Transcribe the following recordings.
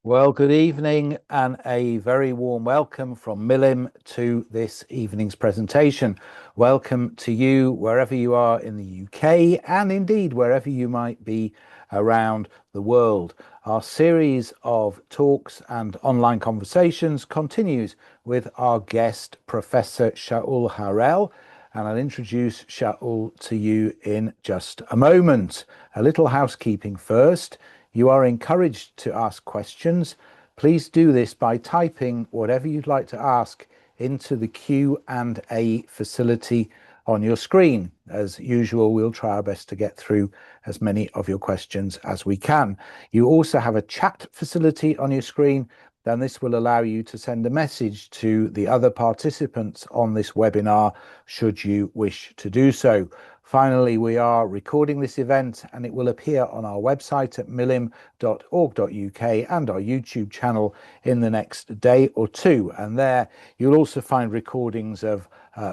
Well, good evening and a very warm welcome from Milim to this evening's presentation. Welcome to you wherever you are in the UK and indeed wherever you might be around the world. Our series of talks and online conversations continues with our guest, Professor Shaul Harel, and I'll introduce Shaul to you in just a moment. A little housekeeping first. You are encouraged to ask questions. Please do this by typing whatever you'd like to ask into the Q&A facility on your screen. As usual, we'll try our best to get through as many of your questions as we can. You also have a chat facility on your screen, then this will allow you to send a message to the other participants on this webinar should you wish to do so. Finally, we are recording this event and it will appear on our website at milim.org.uk and our YouTube channel in the next day or two. And there you'll also find recordings of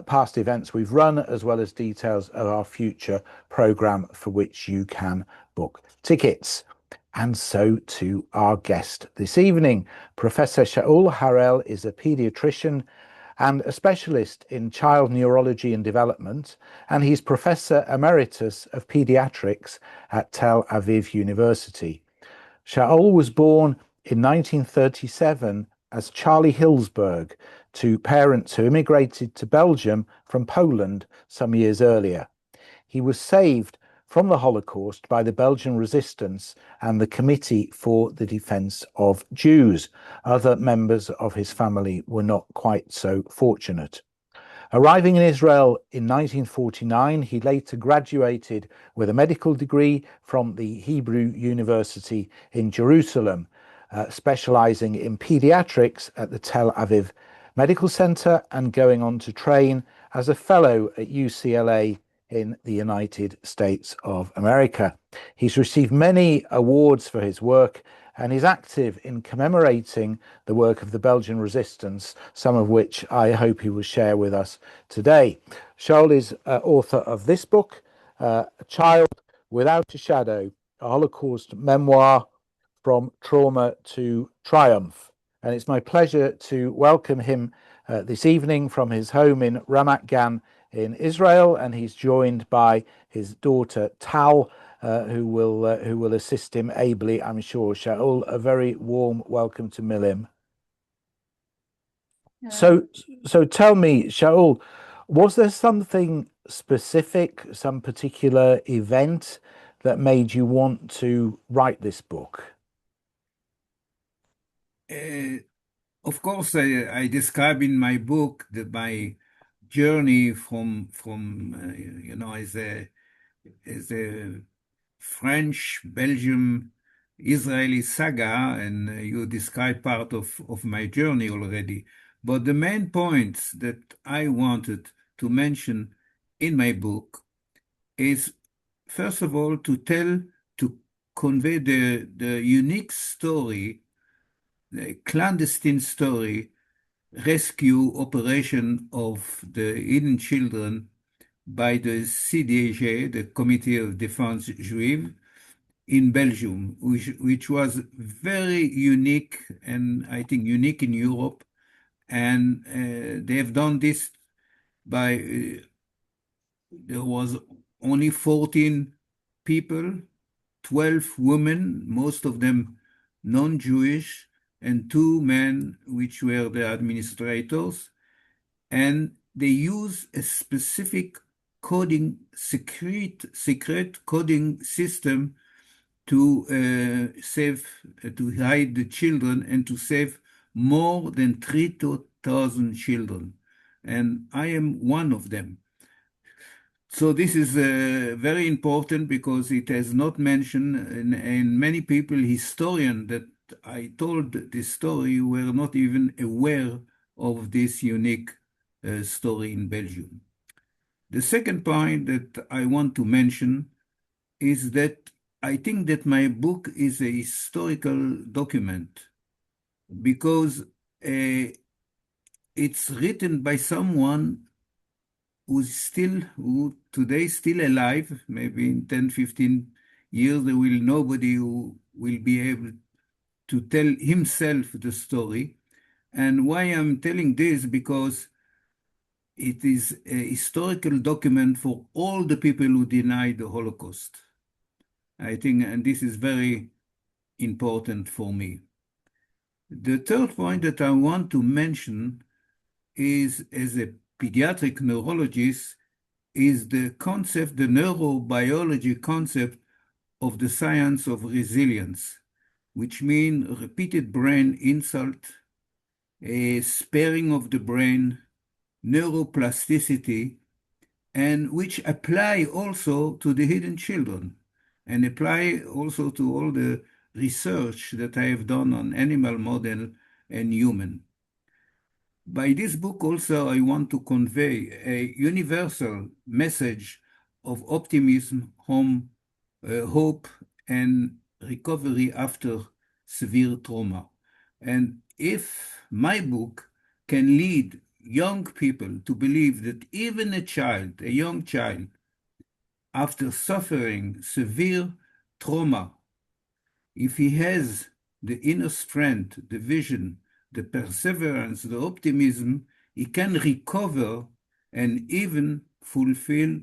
past events we've run, as well as details of our future program for which you can book tickets. And so to our guest this evening. Professor Shaul Harel is a paediatrician and a specialist in child neurology and development, and he's Professor Emeritus of Paediatrics at Tel Aviv University. Shaul was born in 1937 as Charlie Hilsberg to parents who immigrated to Belgium from Poland some years earlier. He was saved from the Holocaust by the Belgian resistance and the Committee for the Defense of Jews. Other members of his family were not quite so fortunate. Arriving in Israel in 1949, he later graduated with a medical degree from the Hebrew University in Jerusalem, specializing in pediatrics at the Tel Aviv Medical Center and going on to train as a fellow at UCLA in the United States of America. He's received many awards for his work and is active in commemorating the work of the Belgian resistance, some of which I hope he will share with us today. Shaul is author of this book, A Child Without a Shadow, a Holocaust memoir from trauma to triumph. And it's my pleasure to welcome him this evening from his home in Ramat Gan in Israel, and he's joined by his daughter Tal, who will assist him ably, I'm sure. Shaul, a very warm welcome to Milim. So tell me, Shaul, was there something specific, some particular event that made you want to write this book? Of course, I describe in my book my journey from as a French, Belgium, Israeli saga, and you describe part of my journey already. But the main points that I wanted to mention in my book is, first of all, to convey the unique story, the clandestine story, rescue operation of the hidden children by the CDJ, the Committee of Defense Juive, in Belgium, which was very unique and I think unique in Europe. And they have done this by, there was only 14 people, 12 women, most of them non-Jewish, and 2 men, which were the administrators. And they use a specific secret coding system to to hide the children and to save more than 3,000 children. And I am one of them. So this is very important because it has not mentioned, and many people, historians that I told this story, were not even aware of this unique story in Belgium. The second point that I want to mention is that I think that my book is a historical document because it's written by someone who today still alive. Maybe in 10, 15 years, there will nobody who will be able to tell himself the story. And why I'm telling this, because it is a historical document for all the people who deny the Holocaust. I think, and this is very important for me. The third point that I want to mention is, as a pediatric neurologist, is the concept, the neurobiology concept of the science of resilience, which means repeated brain insult, a sparing of the brain, neuroplasticity, and which apply also to the hidden children and apply also to all the research that I have done on animal model and human. By this book also, I want to convey a universal message of optimism, hope, and recovery after severe trauma. And if my book can lead young people to believe that even a young child, after suffering severe trauma, if he has the inner strength, the vision, the perseverance, the optimism, he can recover and even fulfill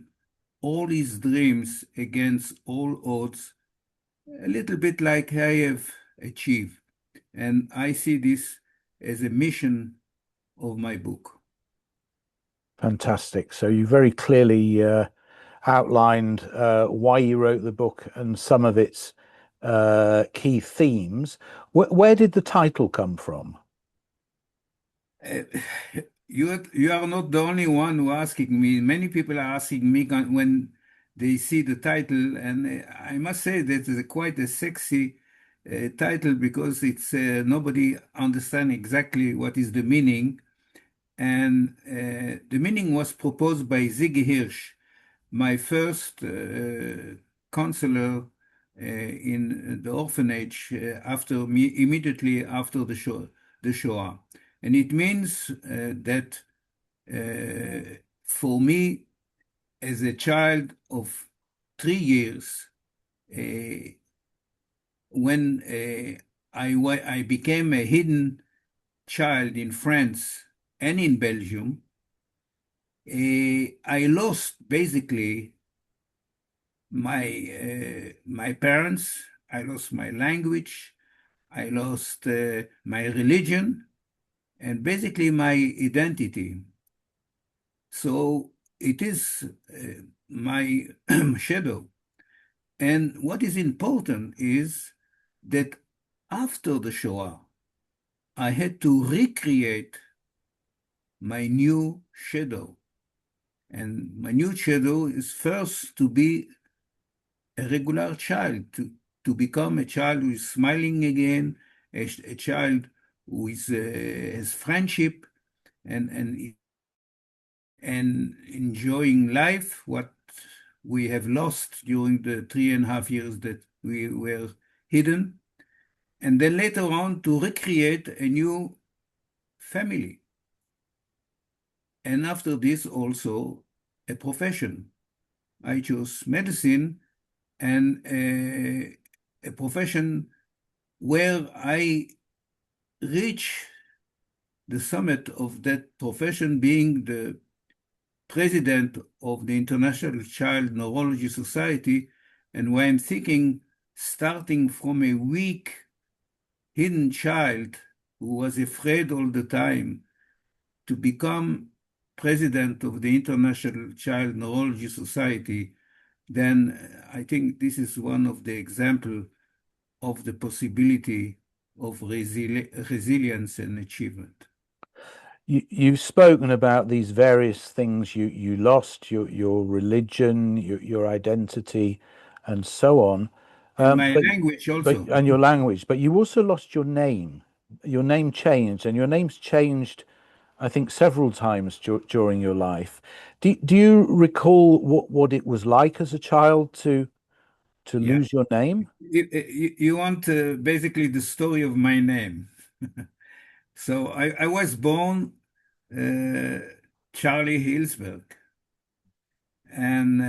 all his dreams against all odds, a little bit like I have achieved. And I see this as a mission of my book. Fantastic. So you very clearly outlined why you wrote the book and some of its key themes. Where did the title come from? Uh, you are not the only one who asking me. Many people are asking me when they see the title, and I must say that it's quite a sexy title because it's nobody understand exactly what is the meaning. And the meaning was proposed by Ziggy Hirsch, my first counselor in the orphanage immediately after the Shoah. And it means that for me, as a child of 3 years, when I became a hidden child in France and in Belgium, I lost basically my parents, I lost my language, I lost my religion, and basically my identity. So it is my shadow. And what is important is that after the Shoah, I had to recreate my new shadow. And my new shadow is first to be a regular child, to become a child who is smiling again, a child who is, has friendship and enjoying life, what we have lost during the 3.5 years that we were hidden. And then later on to recreate a new family. And after this also a profession. I chose medicine and a profession where I reach the summit of that profession, being the president of the International Child Neurology Society, and where I'm thinking, starting from a weak, hidden child who was afraid all the time, to become president of the International Child Neurology Society, then I think this is one of the example of the possibility of resilience and achievement. You've spoken about these various things you lost, your religion, your identity, and so on. And Um, my but language but also. and your language, but you also lost your name. Your name changed, and your name's changed, I think, several times during your life. Do you recall what it was like as a child to Yeah. lose your name? You want basically the story of my name. So I was born uh, Charlie Hilsberg, and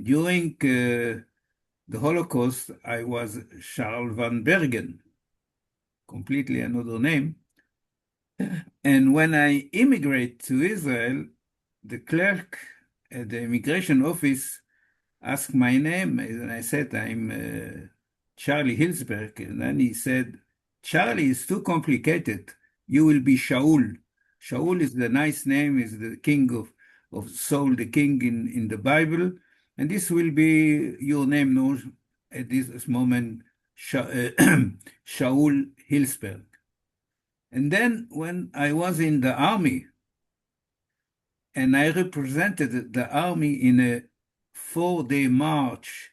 during the Holocaust, I was Charles van Bergen, completely another name. And when I immigrate to Israel, the clerk at the immigration office asked my name, and I said, I'm Charlie Hilsberg. And then he said, Charlie is too complicated. You will be Shaul. Shaul is the nice name, is the king of Saul, the king in the Bible. And this will be your name now at this moment, Shaul Hilsberg. And then when I was in the army, and I represented the army in a 4-day march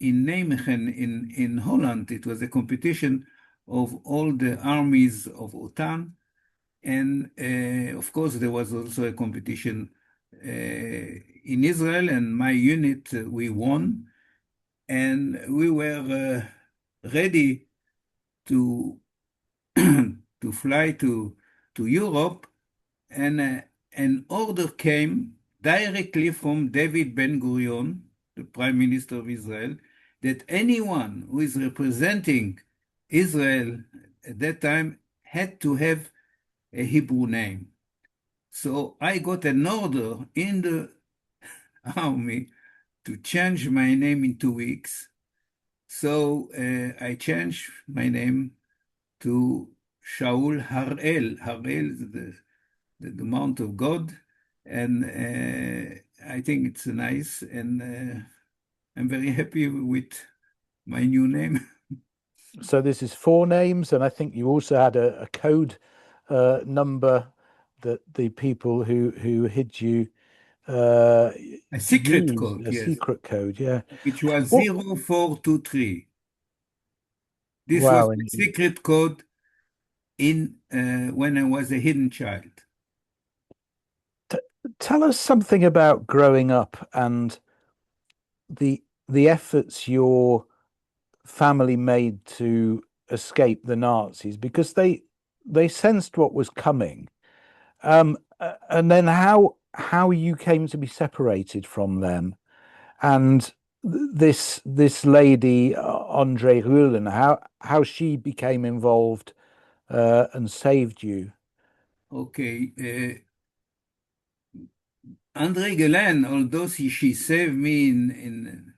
in Nijmegen in Holland. It was a competition of all the armies of OTAN. And of course, there was also a competition in Israel, and my unit, we won. And we were ready to, to fly to Europe, and an order came directly from David Ben-Gurion, the Prime Minister of Israel, that anyone who is representing Israel at that time had to have a Hebrew name. So I got an order in the army to change my name in 2 weeks. So I changed my name to Shaul Harel. Harel is the Mount of God, and I think it's nice, and I'm very happy with my new name. So this is four names, and I think you also had a code number that the people who hid you uh, A secret used, code, a yes, secret code. Yeah. which was What? 0423. This was Wow. the Indeed. secret code in when I was a hidden child. T Tell us something about growing up and the efforts your family made to escape the Nazis because they sensed what was coming. And then how you came to be separated from them, and this lady Andre Rulen, how she became involved and saved you. Okay, Andre Gelen, although she saved me in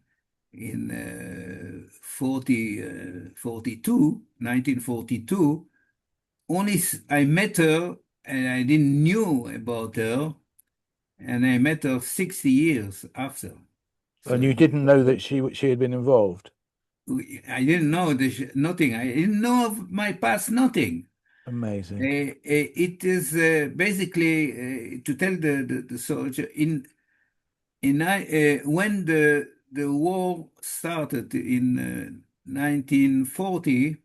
1942, only I met her and I didn't knew about her, and I met her 60 years after. So And you didn't know that she had been involved. I didn't know nothing. I didn't know of my past, nothing. Amazing. It is basically to tell the soldier when the war started in 1940.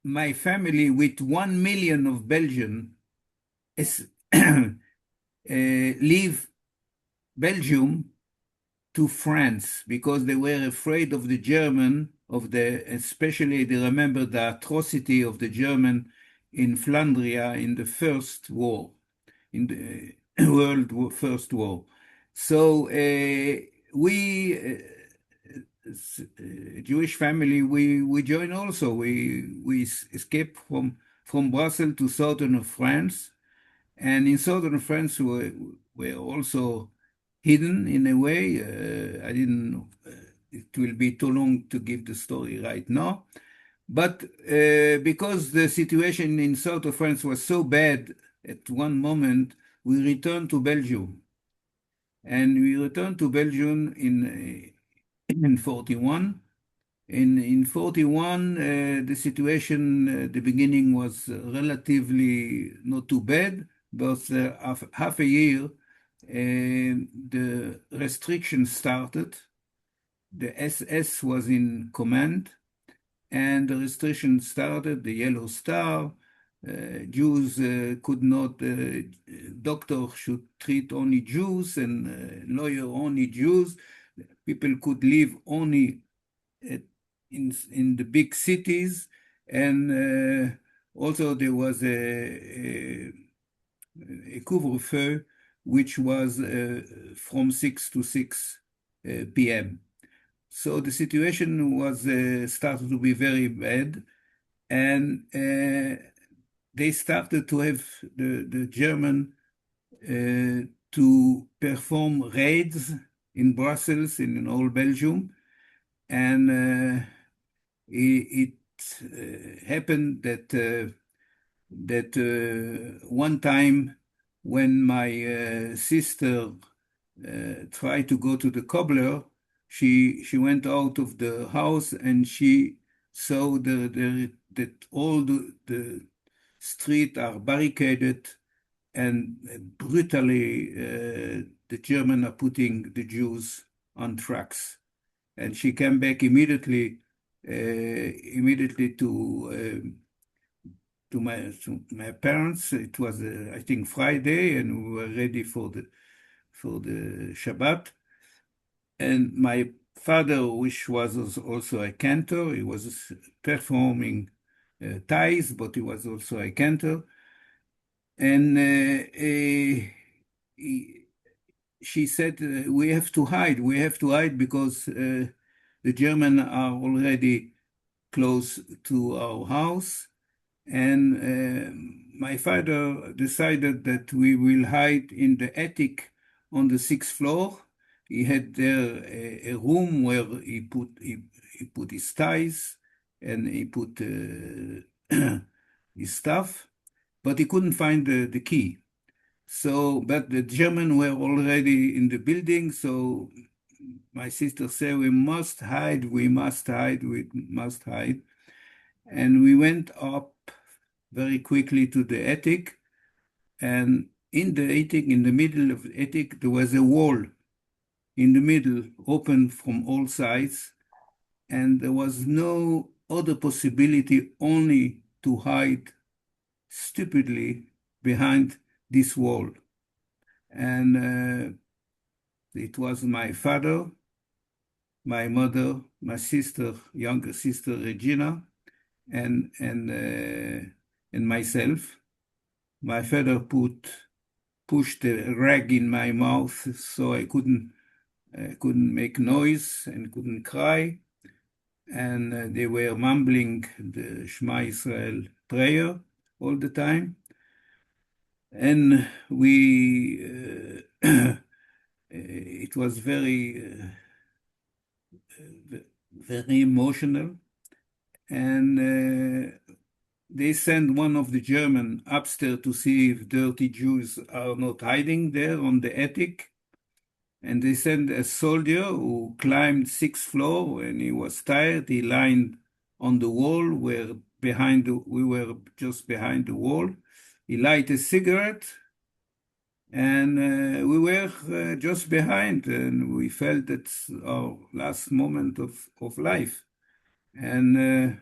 My family with 1 million of Belgian is, leave Belgium to France because they were afraid of the German, especially they remember the atrocity of the German in Flandria in the First War, in the First War. So we, Jewish family, we joined also. We escaped from Brussels to southern France, and in southern France were also hidden in a way. I didn't. It will be too long to give the story right now. But because the situation in south of France was so bad at one moment, we returned to Belgium. And we returned to Belgium in 41. In 41, the situation, the beginning was relatively not too bad, but half a year, the restrictions started. The SS was in command, and the restrictions started. The Yellow Star, Jews could not, doctors should treat only Jews and lawyer only Jews. People could live only at, in the big cities, and also there was a couvre-feu which was from 6 to 6 p.m. So the situation was started to be very bad, and they started to have the German to perform raids in Brussels, in all Belgium, and it happened that one time when my sister tried to go to the cobbler, she went out of the house and she saw that all the street are barricaded and brutally the German are putting the Jews on trucks. And she came back immediately to my parents. It was I think Friday, and we were ready for the Shabbat. And my father, which was also a cantor, he was performing ties, but he was also a cantor. And she said, "We have to hide. We have to hide because the Germans are already close to our house." And my father decided that we will hide in the attic on the sixth floor. He had there a room where he put his ties and he put his stuff, but he couldn't find the key. So, but the Germans were already in the building, so my sister said, "We must hide, we must hide, we must hide." And we went up very quickly to the attic. And in the attic, in the middle of the attic, there was a wall in the middle, open from all sides. And there was no other possibility only to hide stupidly behind this wall. And it was my father, my mother, my sister, younger sister Regina, and myself. My father pushed a rag in my mouth so I couldn't make noise and couldn't cry. And they were mumbling the Shema Israel prayer all the time. And it was very emotional. And they sent one of the German upstairs to see if dirty Jews are not hiding there on the attic. And they sent a soldier who climbed sixth floor, and he was tired. He lined on the wall where we were just behind the wall. He lighted a cigarette, and we were just behind, and we felt it's our last moment of life. And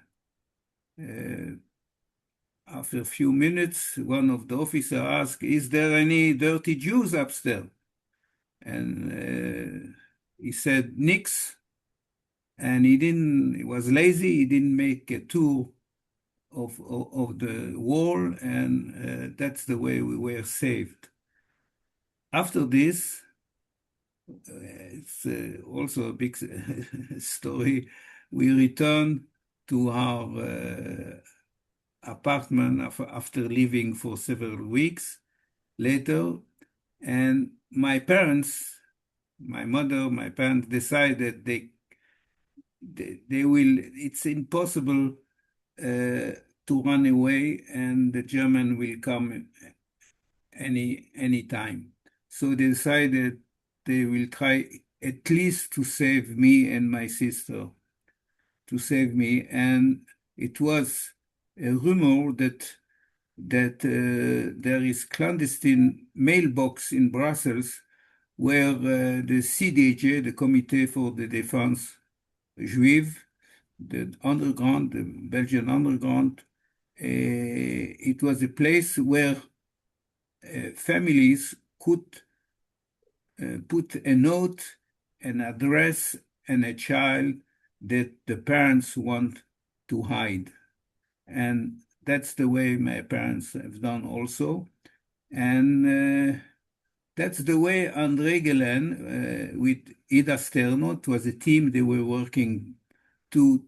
after a few minutes, one of the officers asked, "Is there any dirty Jews upstairs?" And he said, "Nix." And he was lazy, he didn't make a tour of the wall, and that's the way we were saved. After this, it's also a big story. We returned to our apartment after living for several weeks later, and my parents, my mother, my parents decided they will, it's impossible to run away, and the German will come any time. So they decided they will try at least to save me and my sister, to save me. And it was a rumor that there is clandestine mailbox in Brussels where the CDJ, the Comité for the Défense Juive, the underground, the Belgian underground, it was a place where families could put a note, an address, and a child that the parents want to hide. And that's the way my parents have done also. And that's the way André Gelen with Ida Sterno, it was a team, they were working two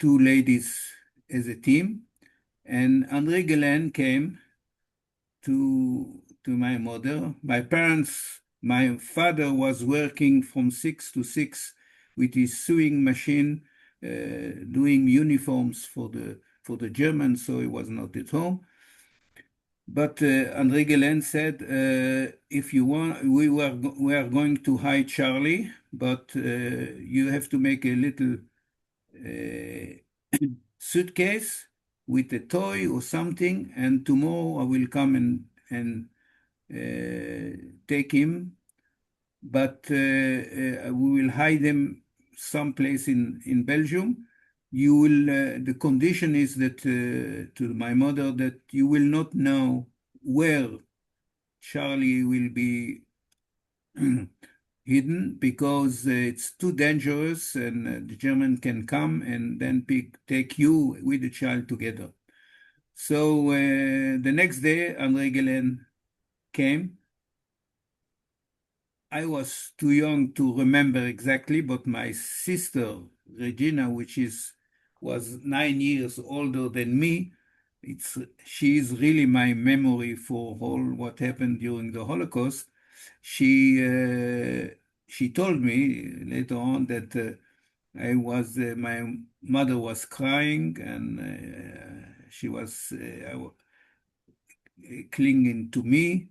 ladies as a team. And André Gelen came to my mother. My parents, my father was working from 6 to 6 with his sewing machine, doing uniforms for the Germans, so he was not at home. But André Gelen said, if you want, we are going to hide Charlie, but you have to make a little suitcase with a toy or something, and tomorrow I will come and take him, but we will hide him someplace in Belgium. You will. The condition is that to my mother that you will not know where Charlie will be hidden because it's too dangerous, and the German can come and then take you with the child together. So the next day, André Gelen came. I was too young to remember exactly, but my sister, Regina, was 9 years older than me, she is really my memory for all what happened during the Holocaust. She told me later on that my mother was crying, and she was clinging to me.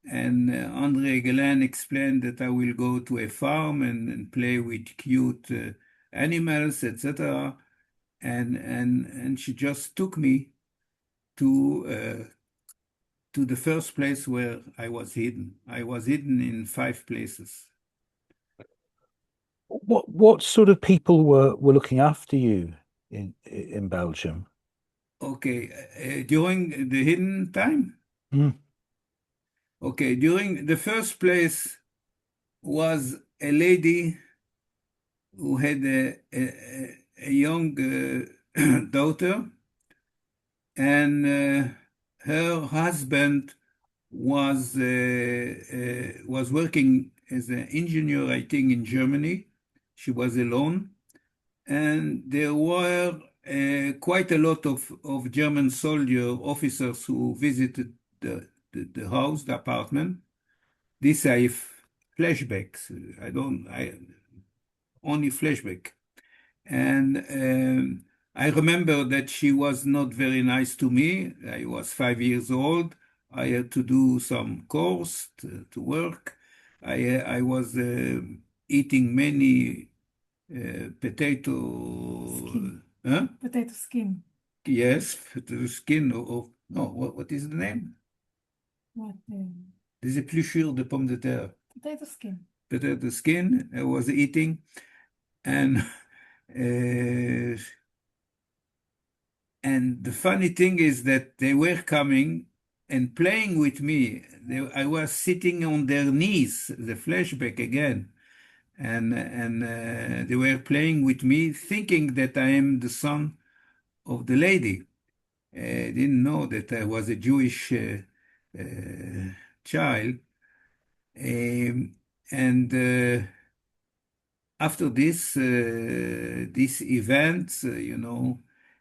And André Gelen explained that I will go to a farm and play with cute animals, etc. And she just took me to the first place where I was hidden. I was hidden in 5 places. What sort of people were looking after you in Belgium? Okay, during the hidden time? Mm. Okay, during the first place was a lady who had a young daughter, and her husband was working as an engineer, I think, in Germany. She was alone, and there were quite a lot of German soldier officers who visited the house, the apartment. This I have flashbacks. I only flashback. And I remember that she was not very nice to me. I was 5 years old. I had to do some course to work. I was eating many potato. Skin. Huh? Potato skin. Yes, the skin no, what is the name? What? Des épluchures de pommes de terre. Potato skin. Potato skin I was eating, and uh, and the funny thing is that they were coming and playing with me. I was sitting on their knees, the flashback again, and they were playing with me, thinking that I am the son of the lady. Didn't know that I was a Jewish child. And after this event,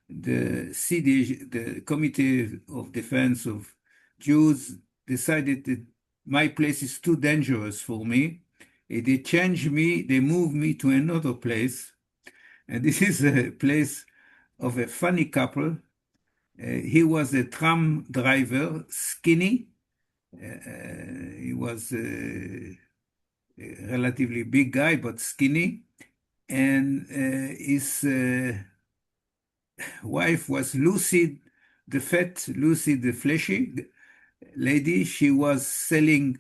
the CDJ, the Committee of Defense of Jews, decided that my place is too dangerous for me. They changed me, they moved me to another place. And this is a place of a funny couple. He was a tram driver, skinny. He was a relatively big guy, but skinny. And his wife was Lucy, the fat Lucy, the fleshy lady. She was selling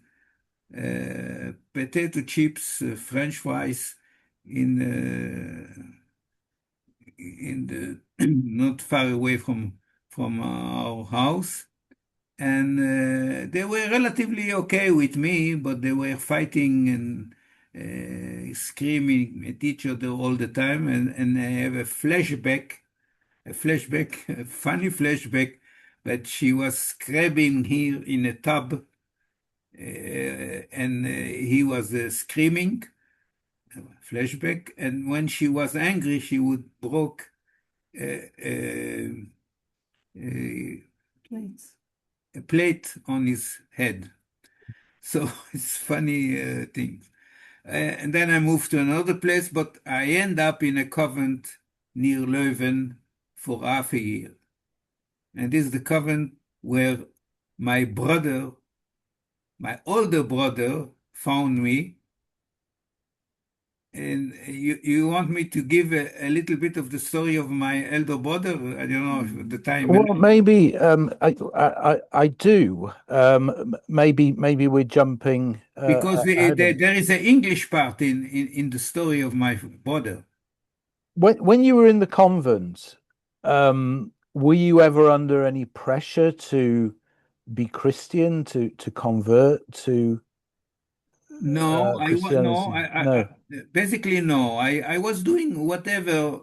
potato chips, French fries in the not far away from our house. And they were relatively okay with me, but they were fighting and screaming at each other all the time. And I have a funny flashback, that she was scrubbing here in a tub, and he was screaming. Flashback. And when she was angry, she would broke uh, uh, Plates. a plate on his head. So it's funny things. And then I moved to another place, but I end up in a convent near Leuven for half a year. And this is the convent where my brother, my older brother, found me. And you want me to give a little bit of the story of my elder brother? I don't know if the time. Well, maybe I do. Maybe we're jumping Because ahead of. there is an English part in the story of my brother. When you were in the convent, were you ever under any pressure to be Christian, to convert to No, no, Christianity? No. basically no. I was doing whatever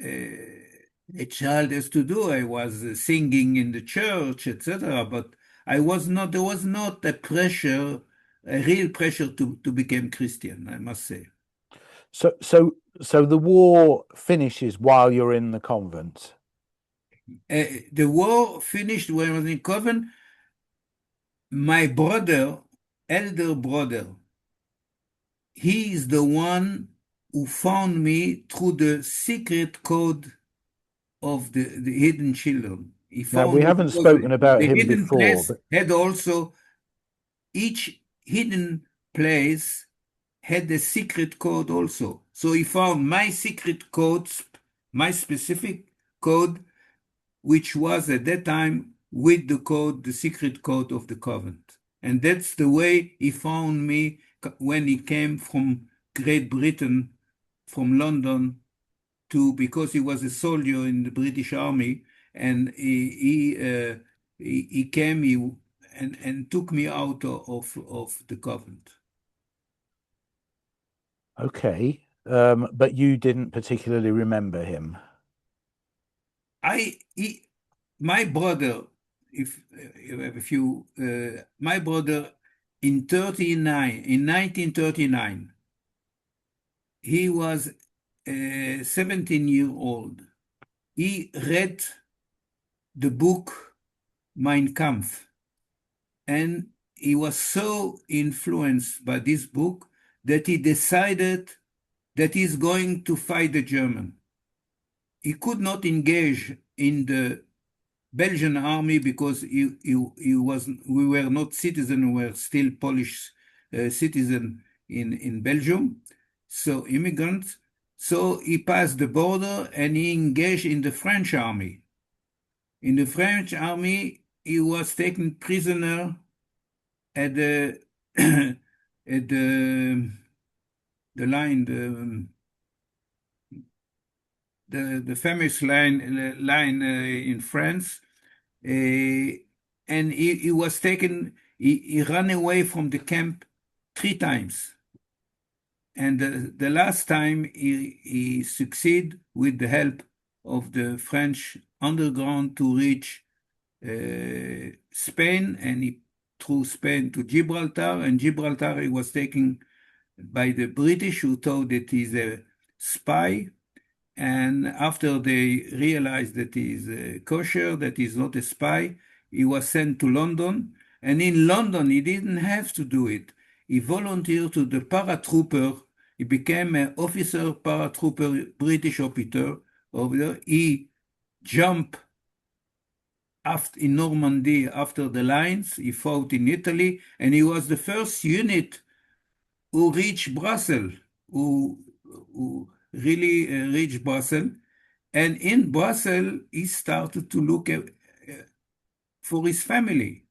a child has to do. I was singing in the church, etc. But there was not a pressure, a real pressure to become Christian, I must say. So the war finishes while you're in the convent. The war finished when I was in convent. My brother, elder brother, he is the one who found me through the secret code of the hidden children. He Now, found we me haven't because spoken about the him hidden before, place but had also, each hidden place had a secret code also. So he found my secret codes, my specific code, which was at that time with the code, the secret code of the convent. And that's the way he found me when he came from Great Britain, from London, because he was a soldier in the British Army, and he came and took me out of the convent. okay. But you didn't particularly remember him. My brother, if you have a few, my brother in 1939, he was 17-year-old. He read the book Mein Kampf, and he was so influenced by this book that he decided that he's going to fight the German. He could not engage in the Belgian army because we were not citizens, we were still Polish citizen in Belgium, so immigrants. So he passed the border and he engaged in the French army. In the French army, he was taken prisoner at the at the line, the famous line in France, and he was taken. He ran away from the camp 3 times, and the last time he succeeded with the help of the French underground to reach Spain, and through Spain to Gibraltar, and Gibraltar he was taken by the British, who thought that he's a spy. And after they realized that he's kosher, that he's not a spy, he was sent to London. And in London, he didn't have to do it. He volunteered to the paratrooper. He became an officer, paratrooper, British officer, over there. He jumped after, in Normandy after the lines. He fought in Italy, and he was the first unit who reached Brussels, who really reached Brussels. And in Brussels, he started to look for his family.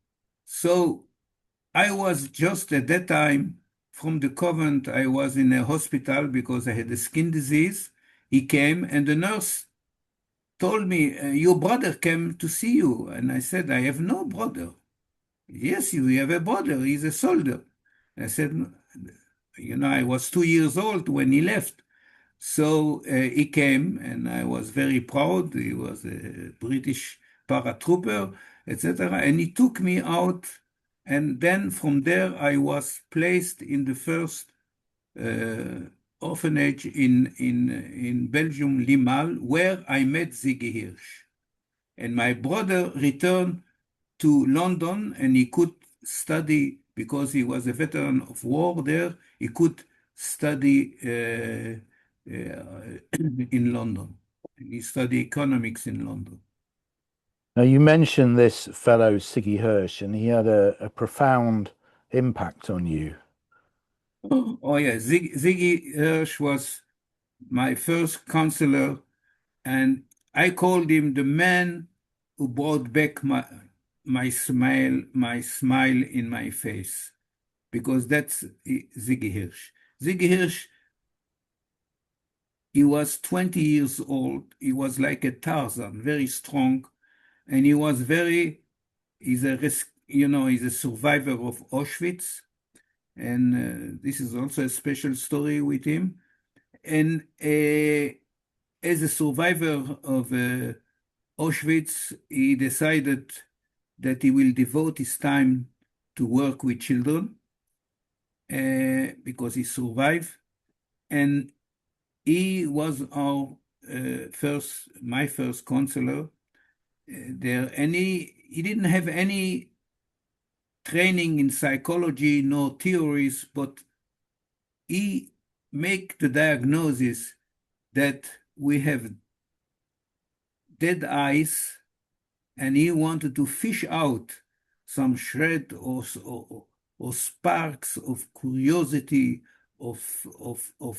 So I was just at that time from the convent, I was in a hospital because I had a skin disease. He came, and the nurse told me, your brother came to see you. And I said, I have no brother. Yes, you have a brother. He's a soldier. I said, I was 2 years old when he left. So he came, and I was very proud. He was a British paratrooper, etc. And he took me out. And then from there, I was placed in the first orphanage in Belgium, Limal, where I met Ziggy Hirsch. And my brother returned to London, and he could study, because he was a veteran of war there, he could study in London. He studied economics in London. Now, you mentioned this fellow, Siggy Hirsch, and he had a profound impact on you. Oh yeah, Ziggy Hirsch was my first counselor, and I called him the man who brought back my smile in my face, because that's Ziggy Hirsch. Ziggy Hirsch, he was 20 years old. He was like a Tarzan, very strong, and he was he's a survivor of Auschwitz, and this is also a special story with him. And as a survivor of Auschwitz, he decided that he will devote his time to work with children because he survived. And he was my first counselor there. And he didn't have any training in psychology, no theories, but he make the diagnosis that we have dead eyes, and he wanted to fish out some shred or sparks of curiosity, of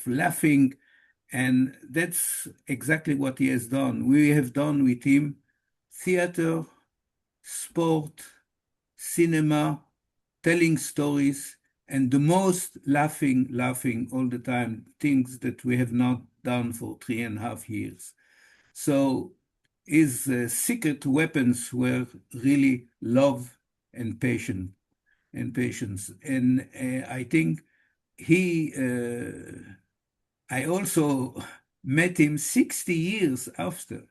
laughing, and that's exactly what he has done. We have done with him theater, sport, cinema, telling stories, and the most laughing all the time, things that we have not done for 3.5 years. So his secret weapons were really love and patience. And I think I also met him 60 years after.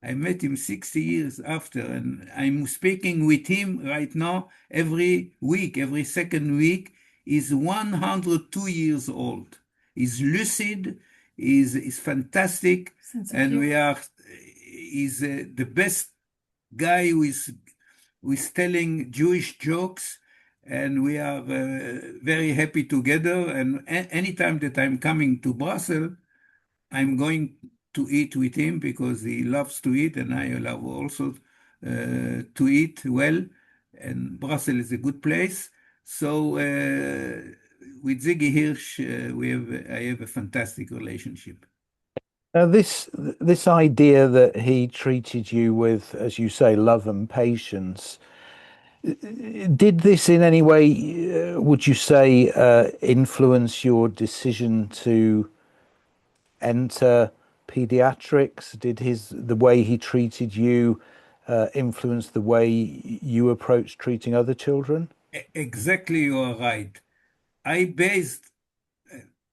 I met him 60 years after, and I'm speaking with him right now every week, every second week. He's 102 years old. He's lucid, he's fantastic, and he's the best guy who is telling Jewish jokes, and we are very happy together. And anytime that I'm coming to Brussels, I'm going to eat with him because he loves to eat, and I love also to eat well. And Brussels is a good place. So with Ziggy Hirsch, I have a fantastic relationship. This idea that he treated you with, as you say, love and patience, did this in any way, would you say, influence your decision to enter paediatrics? Did the way he treated you influence the way you approach treating other children? Exactly, you are right. I based,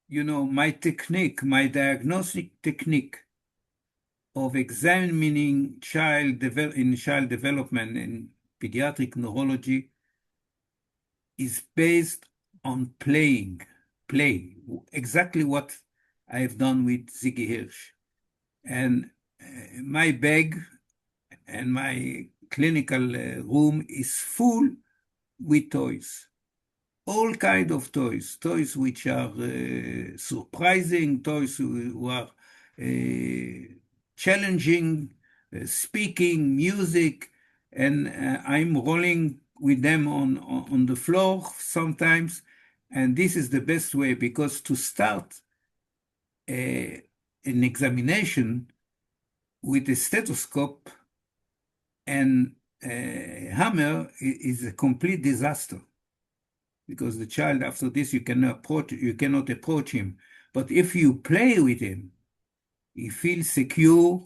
my technique, my diagnostic technique of examining child development in pediatric neurology is based on play, exactly what I've done with Ziggy Hirsch. And my bag and my clinical room is full with toys. All kind of toys which are surprising, toys who are challenging, speaking, music, and I'm rolling with them on the floor sometimes. And this is the best way, because to start an examination with a stethoscope and a hammer is a complete disaster, because the child, after this, you cannot approach him. But if you play with him, he feels secure.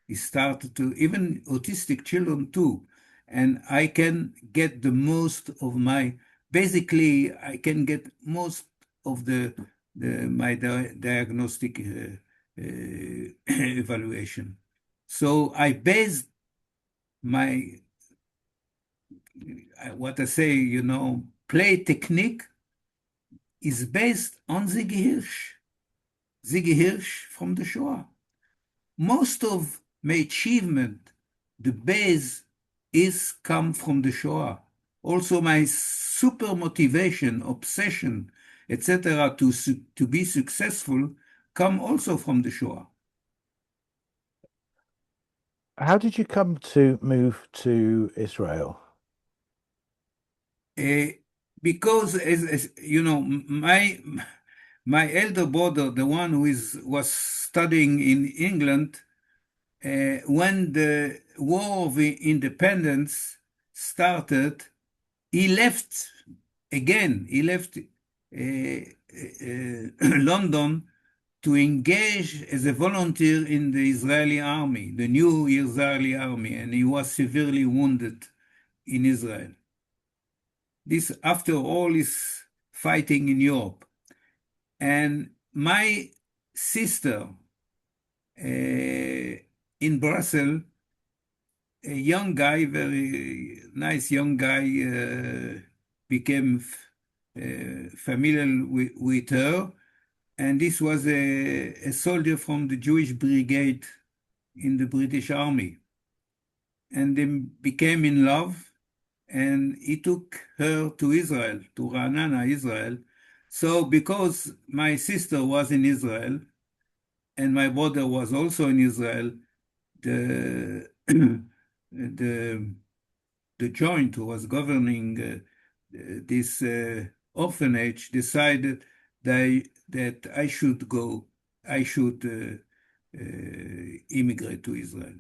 He started to, even autistic children too. And I can get the most of my, basically, I can get most of my diagnostic evaluation. So I based my, what I say, play technique is based on Ziggy Hirsch. Ziggy Hirsch from the Shoah. Most of my achievement, the base is come from the Shoah. Also my super motivation, obsession, etc. to be successful come also from the Shoah. How did you come to move to Israel? Because as you know, my elder brother, the one who was studying in England, when the War of Independence started, he left again. He left London to engage as a volunteer in the Israeli army, the new Israeli army, and he was severely wounded in Israel. This, after all, is fighting in Europe. And my sister in Brussels, a young guy, very nice young guy, became familiar with her. And this was a soldier from the Jewish brigade in the British Army. And they became in love, and he took her to Israel, to Ra'anana, Israel. So because my sister was in Israel, and my brother was also in Israel, the the joint who was governing this orphanage decided that I should go, I should immigrate to Israel.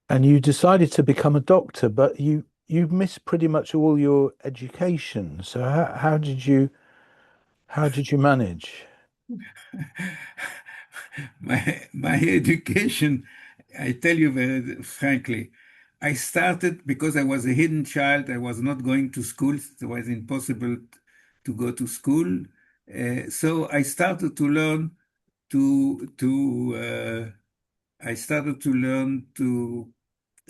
And you decided to become a doctor, but you missed pretty much all your education. So how did you manage? My education, I tell you very frankly, I started because I was a hidden child. I was not going to school. It was impossible to go to school. So I started to learn I started to learn to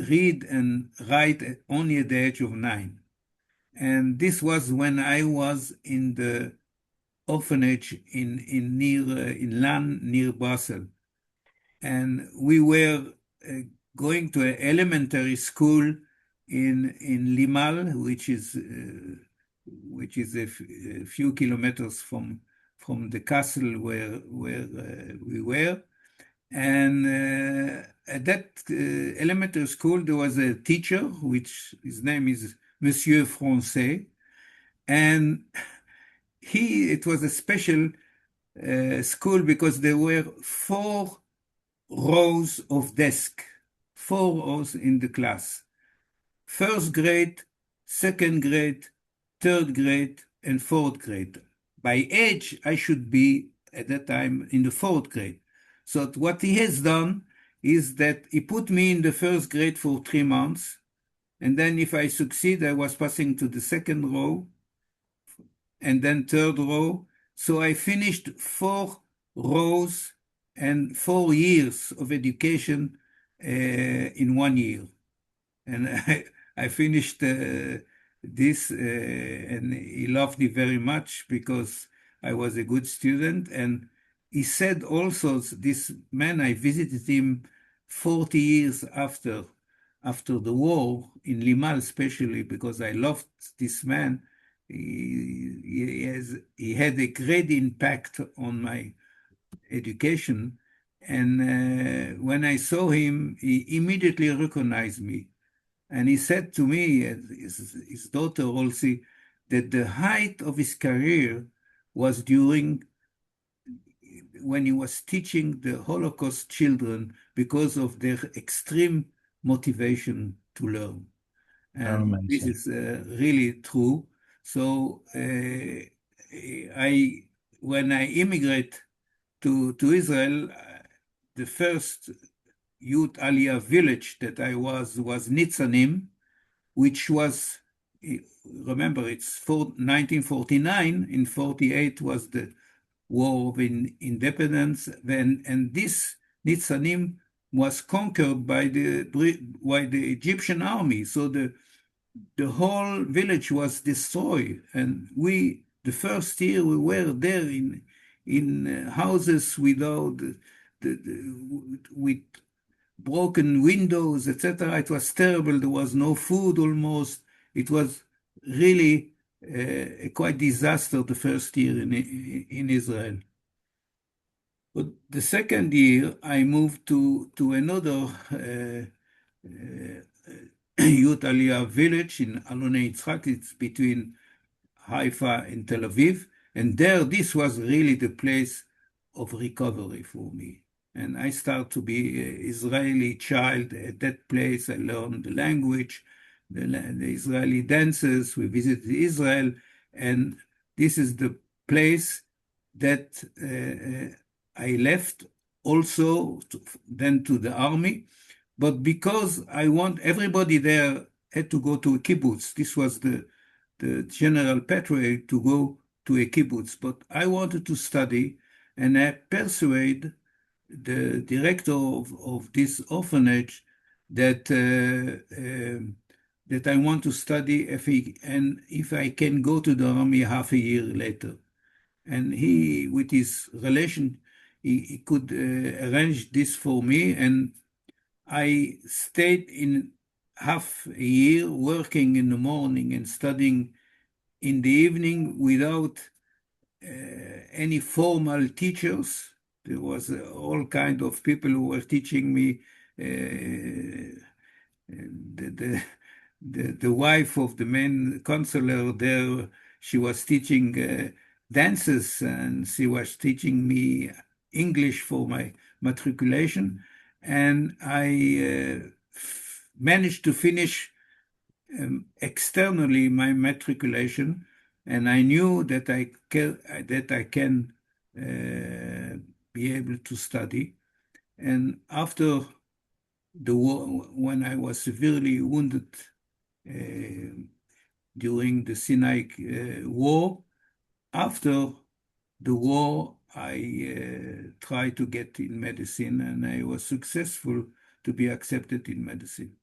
read and write only at the age of 9. And this was when I was in the orphanage in Lan near Brussels. And we were going to an elementary school in Limal, which is a few kilometers from the castle where we were. And at that elementary school, there was a teacher, which his name is Monsieur Francais, and it was a special school because there were 4 rows of desks, 4 rows in the class. First grade, second grade, third grade, and fourth grade. By age, I should be at that time in the fourth grade. So what he has done is that he put me in the first grade for 3 months. And then if I succeed, I was passing to the second row and then third row. So I finished 4 rows and 4 years of education in 1 year. And I finished this, and he loved me very much because I was a good student. And he said also, this man, I visited him 40 years after the war in Limal, especially because I loved this man. He had a great impact on my education. And when I saw him, he immediately recognized me. And he said to me, his daughter also, that the height of his career was during when he was teaching the Holocaust children because of their extreme motivation to learn. Oh, And this amazing. is really true. So I, when I immigrate to Israel, the first youth Aliyah village that I was Nitzanim, which was, remember, it's 1949. In 48 was the War of Independence, and this Nitzanim was conquered by the Egyptian army. So the whole village was destroyed, and the first year we were there in houses without with broken windows, etc. It was terrible. There was no food almost. It was really a quite disaster the first year in Israel. But the second year, I moved to another Youth Aliyah village in Alonei Yitzhak. It's between Haifa and Tel Aviv. And there, this was really the place of recovery for me. And I started to be an Israeli child at that place. I learned the language, the Israeli dances. We visited Israel. And this is the place that I left also then to the army. But because I want everybody there had to go to a kibbutz. This was the general pathway to go to a kibbutz. But I wanted to study, and I persuade the director of this orphanage that that I want to study if I can go to the army half a year later. And he, with his relation, he could arrange this for me, and I stayed in half a year working in the morning and studying in the evening without any formal teachers. There was all kind of people who were teaching me. The wife of the main counselor there, she was teaching dances, and she was teaching me English for my matriculation. And I managed to finish externally my matriculation, and I knew that I can be able to study. And after the war, when I was severely wounded during the Sinai War, after the war, I tried to get in medicine, and I was successful to be accepted in medicine.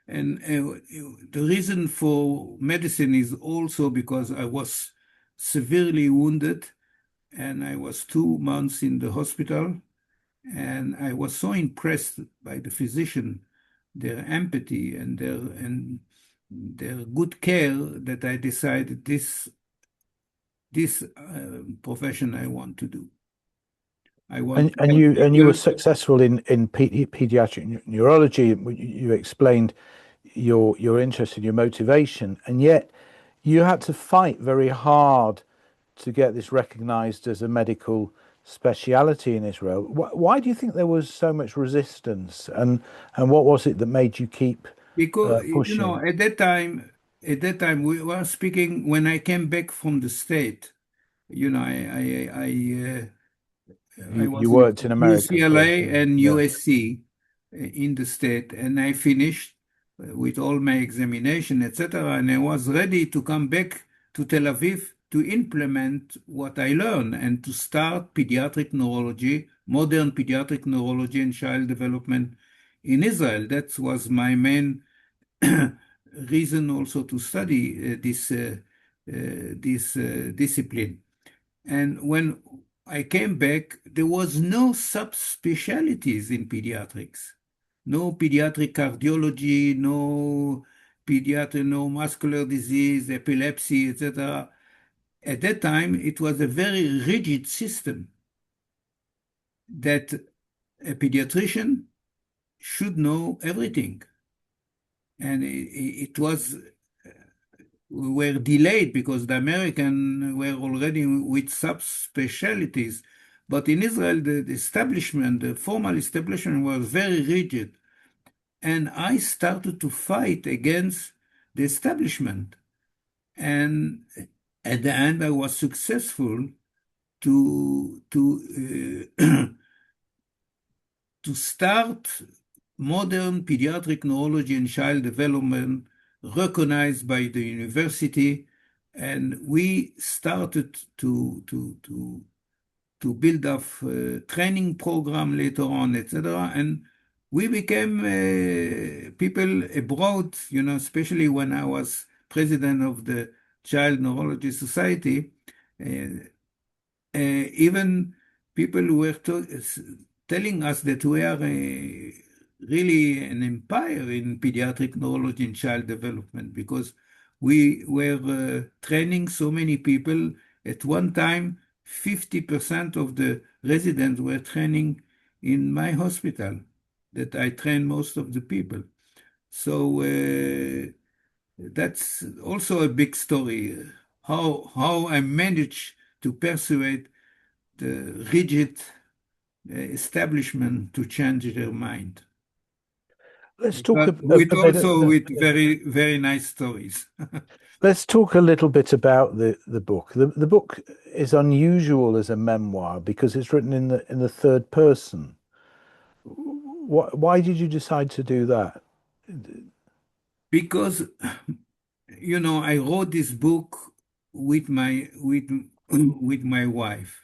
And the reason for medicine is also because I was severely wounded, and I was 2 months in the hospital, and I was so impressed by the physician, their empathy and their good care, that I decided this profession I want to do. I want to And help you were people. successful in pediatric neurology. You explained your interest and your motivation, and yet you had to fight very hard to get this recognized as a medical speciality in Israel. Why do you think there was so much resistance, and what was it that made you keep Because pushing? at that time we were speaking when I came back from the state. I You was in worked in America first, UCLA didn't and you? Yeah. USC in the state, and I finished with all my examination, etc. And I was ready to come back to Tel Aviv to implement what I learned and to start pediatric neurology, modern pediatric neurology and child development in Israel. That was my main reason also to study this discipline. And when I came back, there was no subspecialties in pediatrics, no pediatric cardiology, no pediatric neuromuscular disease, epilepsy, etc. At that time, it was a very rigid system. that a pediatrician should know everything. And it was, we were delayed because the American were already with subspecialties. But in Israel, the establishment, the formal establishment was very rigid. And I started to fight against the establishment. And at the end, I was successful to to start modern pediatric neurology and child development recognized by the university, and we started to build up a training program later on, etc. And we became people abroad, especially when I was president of the Child Neurology Society. Even people were telling us that we are really an empire in pediatric neurology and child development because we were training so many people. At one time, 50% of the residents were training in my hospital, that I train most of the people. So that's also a big story, how I managed to persuade the rigid establishment to change their mind. Let's talk But a with bit. also with very, very nice stories. Let's talk a little bit about the book. The book is unusual as a memoir because it's written in the third person. Why did you decide to do that? Because, I wrote this book with with my wife.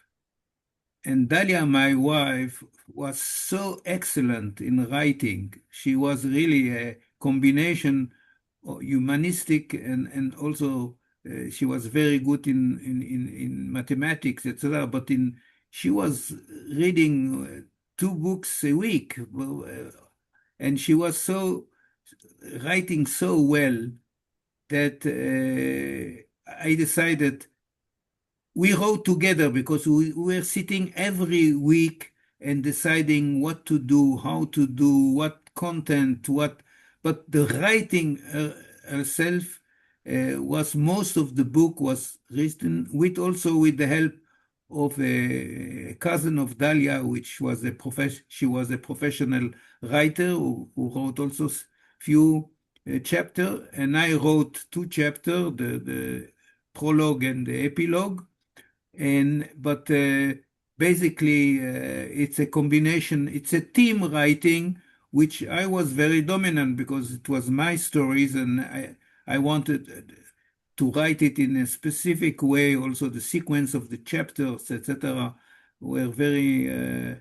And Dalia, my wife, was so excellent in writing. She was really a combination of humanistic and also she was very good in mathematics, etc. But she was reading 2 books a week, and she was so writing so well that I decided we wrote together because we were sitting every week and deciding what to do, how to do, what content, what. But the writing herself was most of the book was written with also with the help of a cousin of Dalia, which was she was a professional writer who wrote also few chapter, and I wrote 2 chapters, the prologue and the epilogue. But basically it's a combination, it's a team writing, which I was very dominant because it was my stories and I wanted to write it in a specific way. Also the sequence of the chapters, etc., were very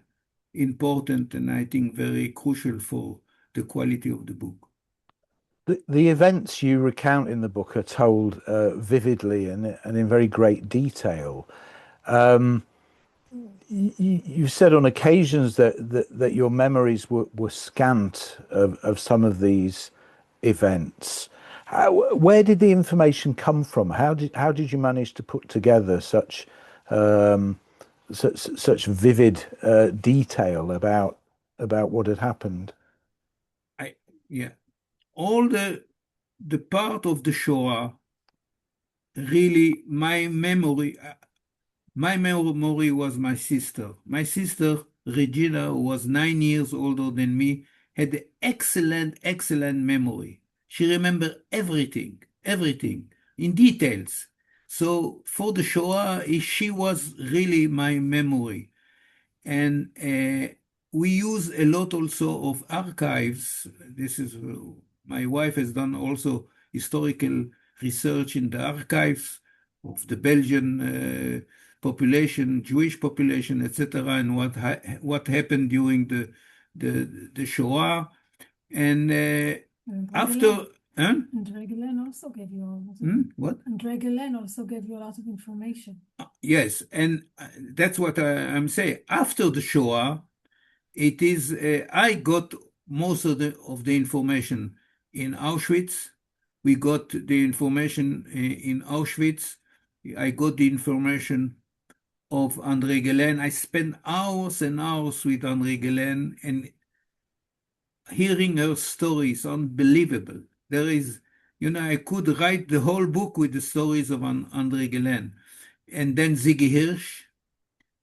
important and I think very crucial for the quality of the book. The events you recount in the book are told vividly and in very great detail. You said on occasions that your memories were scant of some of these events. Where did the information come from? How did you manage to put together such vivid detail about what had happened? Yeah, all the part of the Shoah, really, my memory was my sister. My sister, Regina, who was 9 years older than me, had excellent, excellent memory. She remembered everything, everything in details. So for the Shoah, she was really my memory. And we use a lot also of archives. This is my wife has done also historical research in the archives of the Belgian population, Jewish population, etc., and what happened during the Shoah. And after. Huh? And Regelen also gave you a lot What? And Regelen also gave you a lot of information. Yes, and that's what I'm saying. After the Shoah, it is I got most of the information in Auschwitz. We got the information in Auschwitz. I got the information of André Gelen. I spent hours and hours with André Gelen, and hearing her stories, unbelievable. There is, I could write the whole book with the stories of André Gelen. And then Ziggy Hirsch,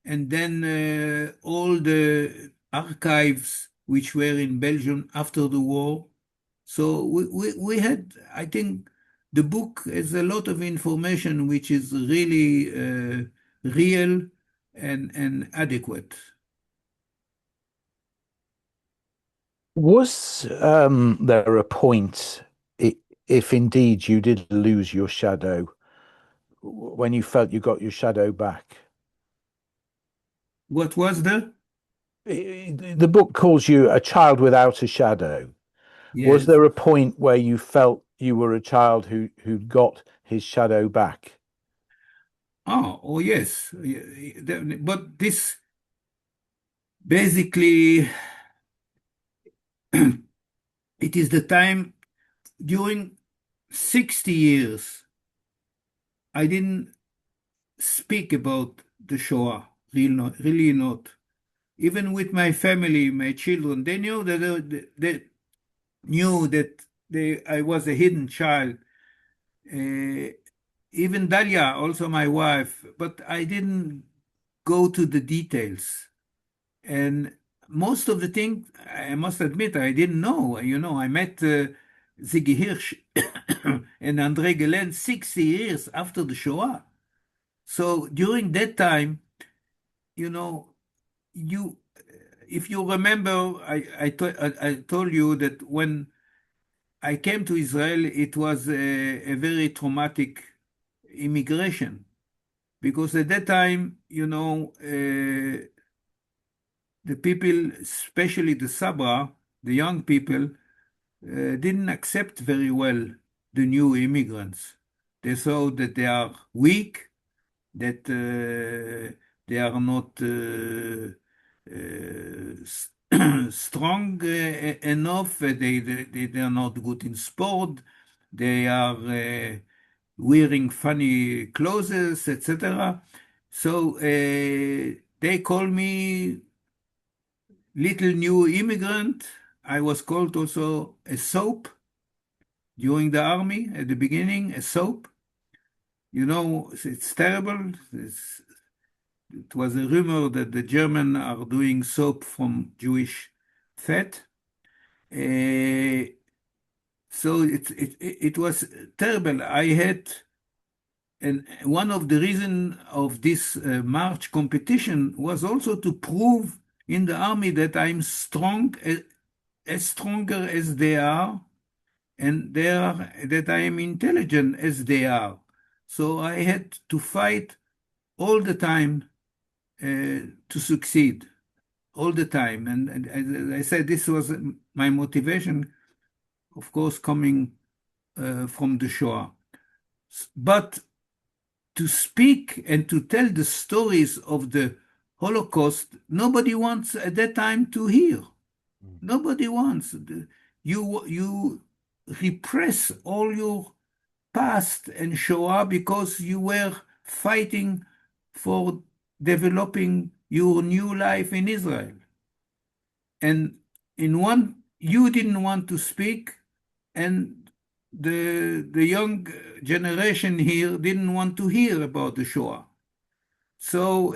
and then all the archives which were in Belgium after the war. So we had, I think, the book has a lot of information which is really real and adequate. Was there a point, if indeed you did lose your shadow, when you felt you got your shadow back? What was the? The book calls you a child without a shadow. Was Yes. there a point where you felt you were a child who got his shadow back? Oh, yes. But this basically, it is the time during 60 years, I didn't speak about the Shoah, really not. Even with my family, my children, they knew that I was a hidden child. Uh, Even Dalia, also my wife, but I didn't go to the details. And most of the things, I must admit, I didn't know. I met Ziggy Hirsch and André Gelen 60 years after the Shoah. So during that time, you know, you, if you remember, I told you that when I came to Israel, it was a very traumatic immigration because at that time, the people, especially the Sabra, the young people, didn't accept very well the new immigrants. They saw that they are weak, that they are not strong enough. They are not good in sport. They are wearing funny clothes, etc. So they call me little new immigrant. I was called also a soap during the army at the beginning, a soap. It's terrible. It was a rumor that the Germans are doing soap from Jewish fat. Uh, so it was terrible. I had, and one of the reasons of this march competition was also to prove in the army that I'm strong, as stronger as they are, and that I am intelligent as they are. So I had to fight all the time to succeed, all the time. And as I said, this was my motivation, of course, coming from the Shoah. But to speak and to tell the stories of the Holocaust, nobody wants at that time to hear. Nobody wants. You repress all your past and Shoah because you were fighting for developing your new life in Israel. And you didn't want to speak, and the young generation here didn't want to hear about the Shoah. So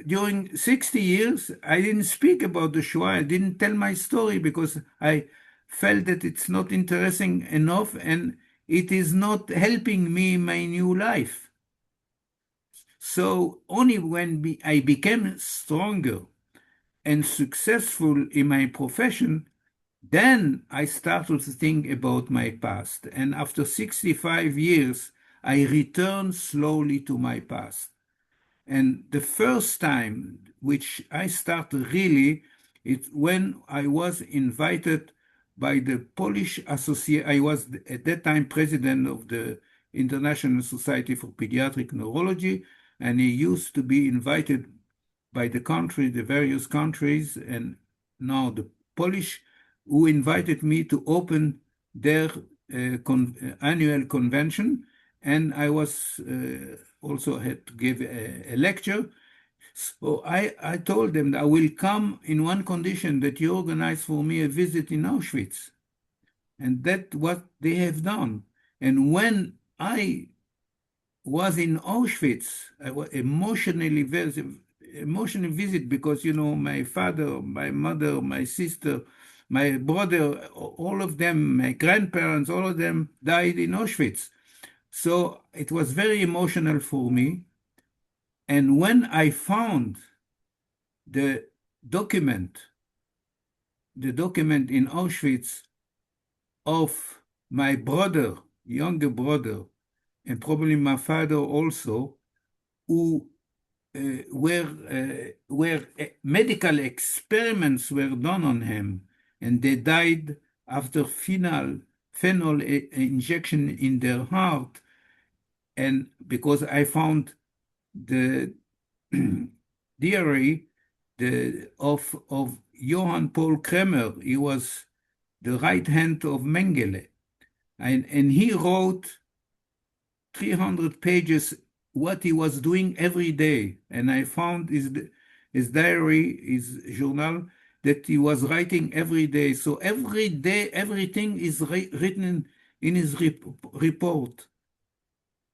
during 60 years, I didn't speak about the Shoah. I didn't tell my story because I felt that it's not interesting enough and it is not helping me in my new life. So only when I became stronger and successful in my profession, then I started to think about my past. And after 65 years, I returned slowly to my past. And the first time which I started really, it's when I was invited by the Polish Association. I was at that time president of the International Society for Paediatric Neurology, and he used to be invited by the various countries, and now the Polish, who invited me to open their annual convention, and I was also had to give a lecture, So I told them that I will come in one condition, that you organize for me a visit in Auschwitz. And that's what they have done. And when I was in Auschwitz, I was emotionally visit because, my father, my mother, my sister, my brother, all of them, my grandparents, all of them died in Auschwitz. So it was very emotional for me. And when I found the document, in Auschwitz of my brother, younger brother, and probably my father also, who where medical experiments were done on him, and they died after phenol injection in their heart. And because I found the diary of Johann Paul Kremer, he was the right hand of Mengele, and he wrote 300 pages what he was doing every day. And I found his diary, his journal, that he was writing every day. So every day, everything is written in his report.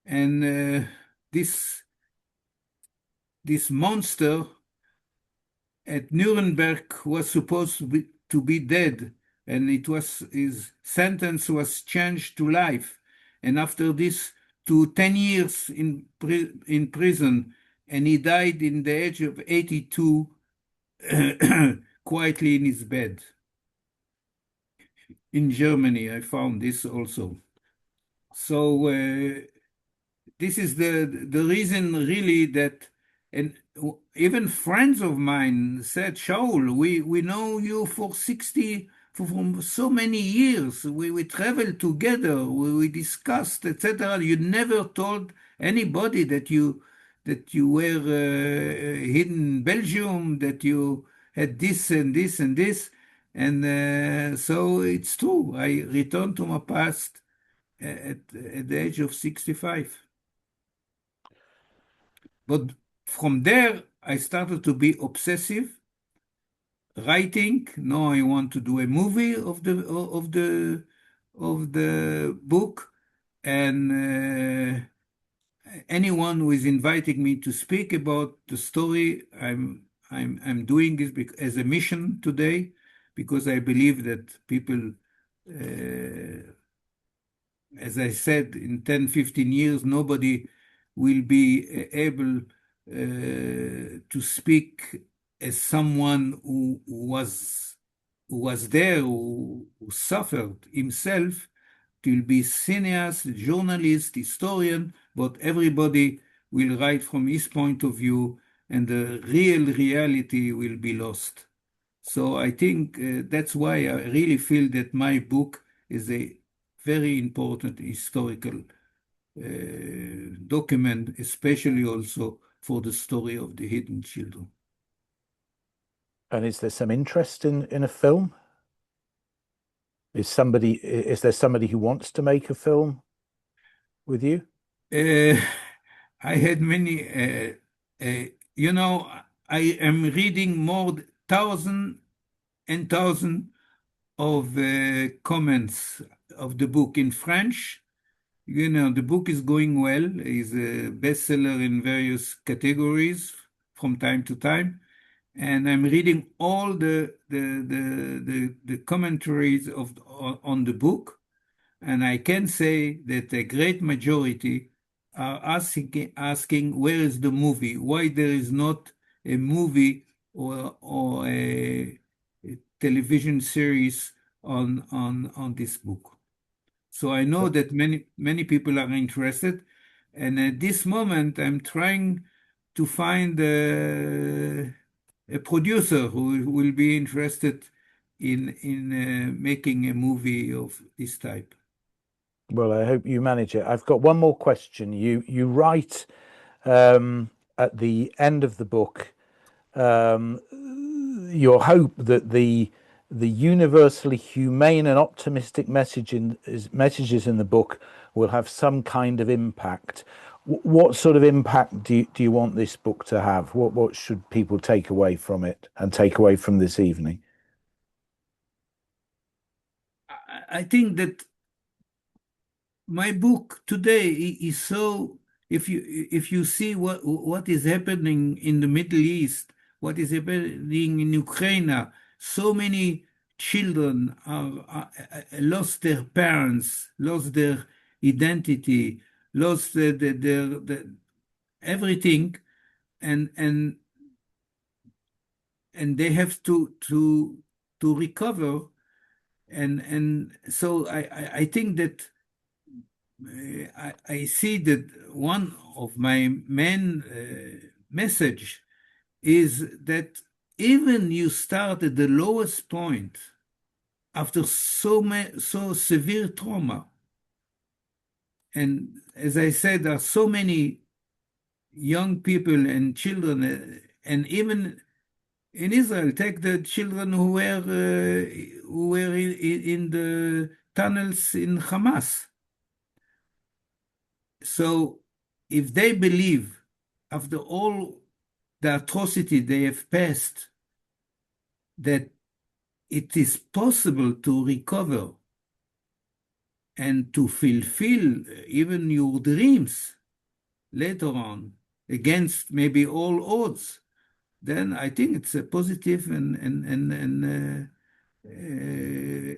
And this monster at Nuremberg was supposed to be dead, and his sentence was changed to life. And after this, to 10 years in prison, and he died in the age of 82, quietly in his bed. In Germany, I found this also. So this is the reason really that, and even friends of mine said, Shaul, we know you for so many years. We traveled together, we discussed, etc. You never told anybody that you were hidden in Belgium, that you had this and this and this. And so it's true. I returned to my past at the age of 65. But from there, I started to be obsessive, writing. Now I want to do a movie of the book, and anyone who is inviting me to speak about the story, I'm doing this as a mission today, because I believe that people, as I said, in 10, 15 years, nobody will be able to speak as someone who was there, who suffered himself. It will be cineast, journalist, historian, but everybody will write from his point of view, and the real reality will be lost. So I think that's why I really feel that my book is a very important historical document, especially also for the story of the hidden children. And is there some interest in a film? Is there somebody who wants to make a film with you? I had many, I am reading more thousand and thousand of comments of the book in French. The book is going well. It's a bestseller in various categories from time to time. And I'm reading all the commentaries on the book. And I can say that a great majority are asking where is the movie? Why there is not a movie or a television series on this book? So I know that many people are interested, and at this moment I'm trying to find a producer who will be interested in making a movie of this type. Well, I hope you manage it. I've got one more question. You write at the end of the book your hope that the universally humane and optimistic messages in the book will have some kind of impact What sort of impact do you want this book to have? What should people take away from it and take away from this evening? I think that my book today is so, if you see what is happening in the Middle East, what is happening in Ukraine, so many children lost their parents, lost their identity, lost their everything, and they have to recover, and so I think that I see that one of my main message is that even you start at the lowest point after so severe trauma, and as I said, there are so many young people and children, and even in Israel, take the children who were in the tunnels in Hamas. So if they believe, after all the atrocity they have passed, that it is possible to recover and to fulfill even your dreams later on against maybe all odds, then I think it's a positive and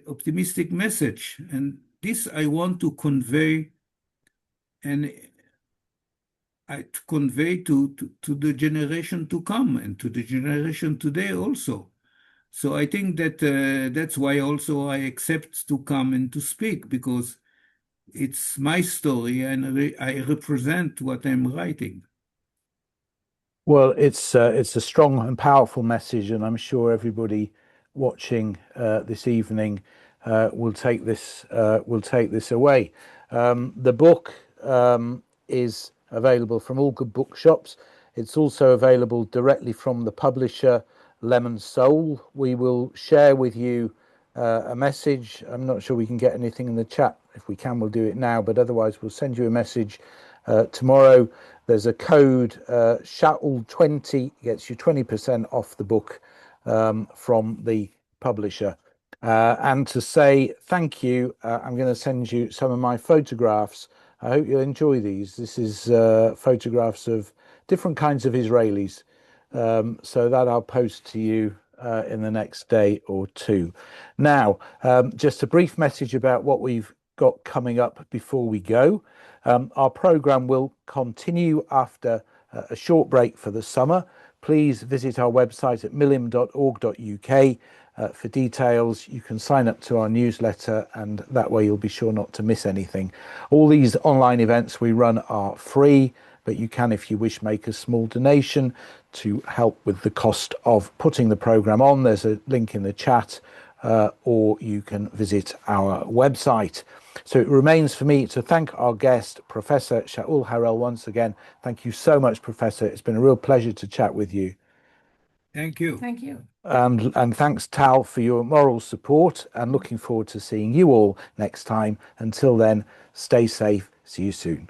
optimistic message. And this I want to convey, and to convey to the generation to come and to the generation today also. So I think that that's why also I accept to come and to speak, because it's my story and I represent what I'm writing. Well, it's a strong and powerful message, and I'm sure everybody watching this evening will take this away. The book is available from all good bookshops. It's also available directly from the publisher, Lemon Soul. We will share with you a message. I'm not sure we can get anything in the chat. If we can, we'll do it now, but otherwise we'll send you a message tomorrow. There's a code, Shaul20, gets you 20% off the book from the publisher. And to say thank you, I'm going to send you some of my photographs. I hope you'll enjoy these. This is photographs of different kinds of Israelis. So that I'll post to you in the next day or two. Now, just a brief message about what we've got coming up before we go. Our program will continue after a short break for the summer. Please visit our website at milim.org.uk for details. You can sign up to our newsletter, and that way you'll be sure not to miss anything. All these online events we run are free, but you can, if you wish, make a small donation to help with the cost of putting the program on. There's a link in the chat, or you can visit our website. So it remains for me to thank our guest, Professor Shaul Harel, once again. Thank you so much, Professor. It's been a real pleasure to chat with you. Thank you. Thank you. And thanks, Tal, for your moral support, and looking forward to seeing you all next time. Until then, stay safe. See you soon.